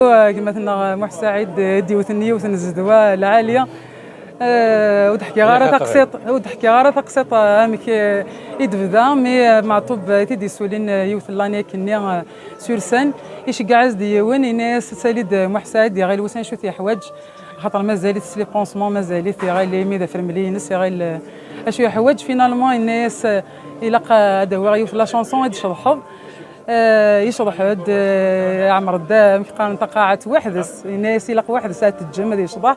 كما قلنا محسن سعيد ديوثنيه وثن الزدوى العاليه وضحكي غير تقسيط امك يدفدا مي معطوب تيدي سولين يوث لاني كني سورسان ايش قاعز ديوان الناس ساليد محسن سعيد غير وسان شو تي حواج خاطر مازالت سلي بونسمون مازالت غير لي ميدا فرملينس غير اشو حواج فينالمون الناس يلقى دوا يوث لا شونسون يد شرحض يشرح هاد عمر الدام كان تقاعت وحدس الناس يلق واحد ساعه الجمد يشرح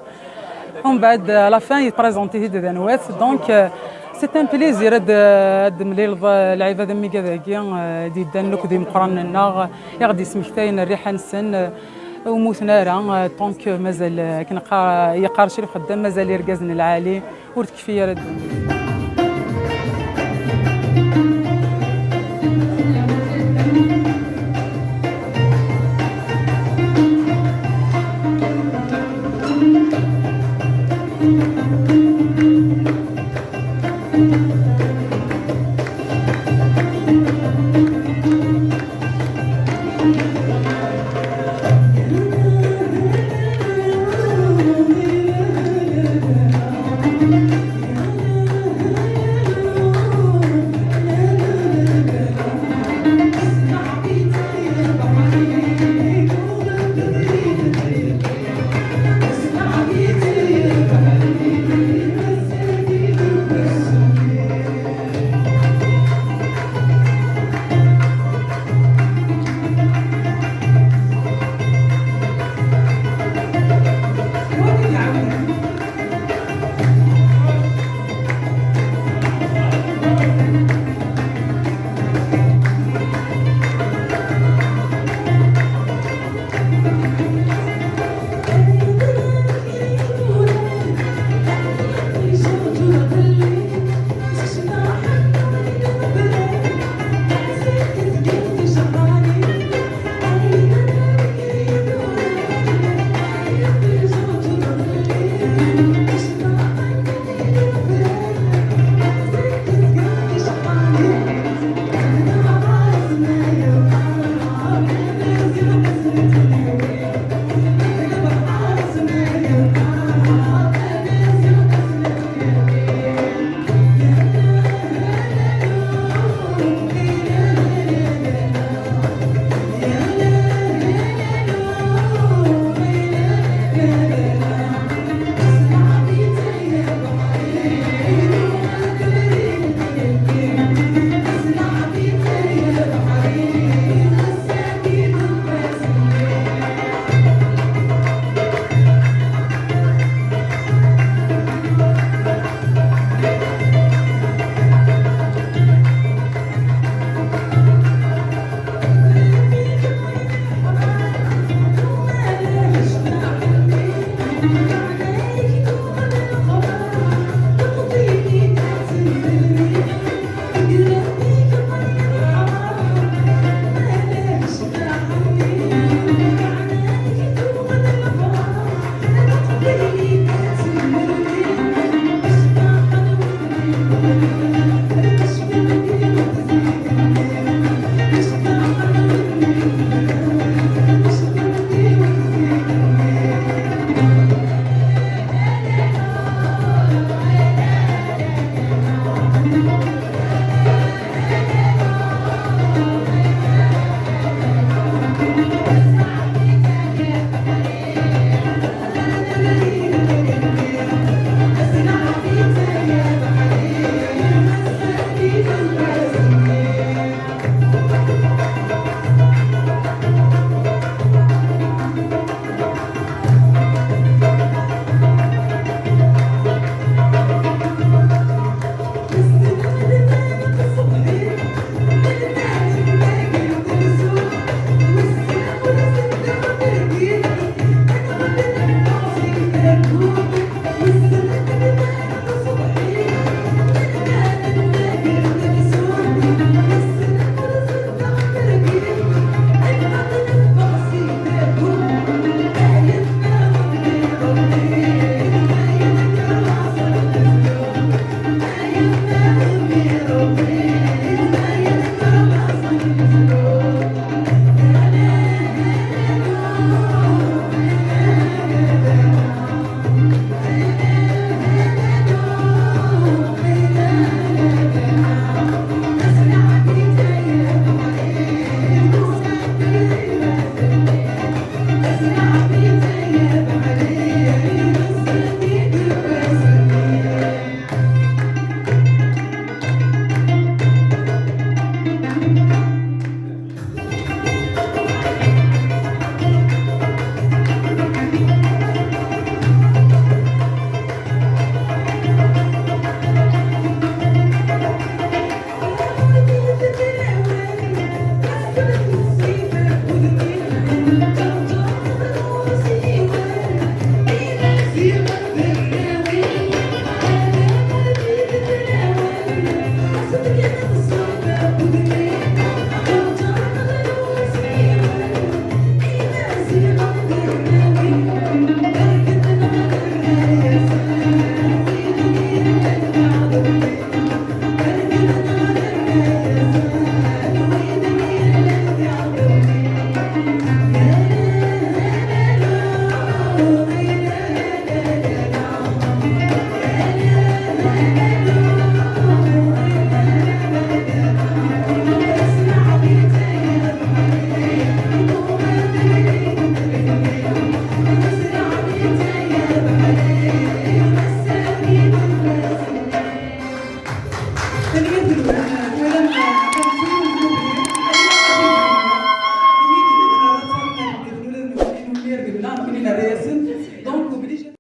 ومن بعد لا فان يبريزونتي هاد دانوات دونك سي ان بليزير هاد مليل العباد مي كذاكي دي دانوك دي مقرننا يغدي سمكتاين الريحه نسن وموتنا راه دونك مازال كنقا يقارشي الخدام مازال يركزن العالي ورتكفي رد